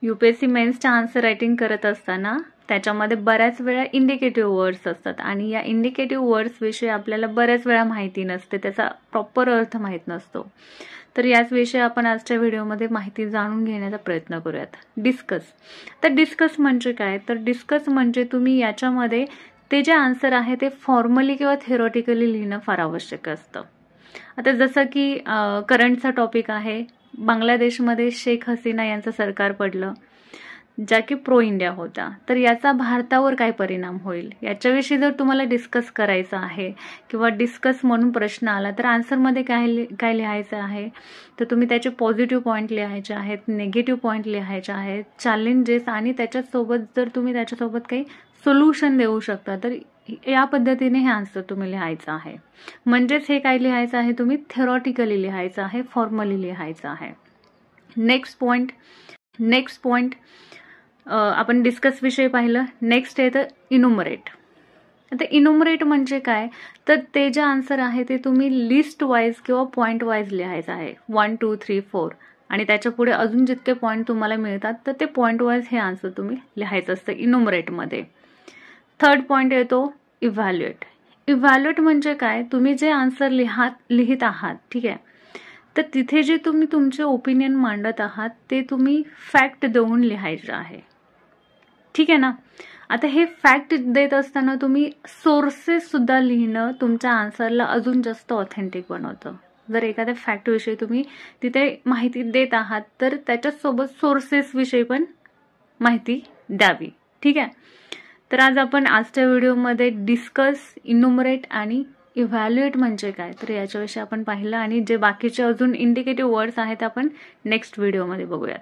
UPSC मेन्सच्या answer writing करत असताना त्याच्यामध्ये बऱ्याच वेळा इंडिकेटिव्ह वर्ड्स असतात आणि या इंडिकेटिव्ह वर्ड्स विषयी आपल्याला बऱ्याच वेळा माहिती नसते, त्याचा प्रॉपर अर्थ माहीत नसतो. तर याच विषयी आपण आजच्या व्हिडिओमध्ये माहिती जाणून घेण्याचा प्रयत्न करूयात. डिस्कस. तर डिस्कस म्हणजे काय? तर डिस्कस म्हणजे तुम्ही याच्यामध्ये ते जे आन्सर आहे ते फॉर्मली किंवा थेरॉटिकली लिहिणं फार आवश्यक असतं. आता जसं की करंटचा टॉपिक आहे, बांगलादेशमध्ये शेख हसीना यांचं सरकार पडलं, ज्या की प्रो इंडिया होत्या. तर याचा भारतावर काय परिणाम होईल याच्याविषयी जर तुम्हाला डिस्कस करायचं आहे किंवा डिस्कस म्हणून प्रश्न आला तर आन्सरमध्ये काय लिहायचं आहे, तर तुम्ही त्याचे पॉझिटिव्ह पॉईंट लिहायचे आहेत, निगेटिव्ह पॉईंट लिहायचे आहेत, चॅलेंजेस आणि त्याच्यासोबत जर तुम्ही त्याच्यासोबत काही सोल्युशन देऊ शकता तर या पद्धतीने हे आन्सर तुम्ही लिहायचं आहे. म्हणजेच हे काय लिहायचं आहे, तुम्ही थेरॉटिकली लिहायचं आहे, फॉर्मली लिहायचं आहे. नेक्स्ट पॉइंट आपण डिस्कस विषयी पाहिलं. नेक्स्ट येतं इनुमरेट. आता इनुमरेट म्हणजे काय, तर ते जे आन्सर आहे ते तुम्ही लिस्ट वाईज किंवा पॉईंट वाईज लिहायचं आहे. 1 2 3 4 आणि त्याच्या पुढे अजून जितके पॉईंट तुम्हाला मिळतात तर ते पॉईंट वाईज हे आन्सर तुम्ही लिहायचं असतं इनुमरेटमध्ये. थर्ड पॉईंट येतो इव्हॅल्युएट. इव्हॅल्युएट म्हणजे काय, तुम्ही जे आन्सर लिहित आहात, ठीक आहे, तर तिथे जे तुम्ही तुमचे ओपिनियन मांडत आहात ते तुम्ही फॅक्ट देऊन लिहायचं आहे. ठीक आहे ना. आता हे फॅक्ट देत असताना तुम्ही सोर्सेस सुद्धा लिहिणं तुमच्या आन्सरला अजून जास्त ऑथेंटिक बनवतं. जर एखाद्या फॅक्ट विषयी तुम्ही तिथे माहिती देत आहात तर त्याच्यासोबत सोर्सेस विषयी पण माहिती द्यावी. ठीक आहे. तर आज आपण आजच्या व्हिडिओमध्ये डिस्कस, इन्युमरेट आणि इव्हॅल्युएट म्हणजे काय तर याच्याविषयी आपण पाहिलं आणि जे बाकीचे अजून इंडिकेटिव्ह वर्ड्स आहेत आपण नेक्स्ट व्हिडिओमध्ये बघूयात.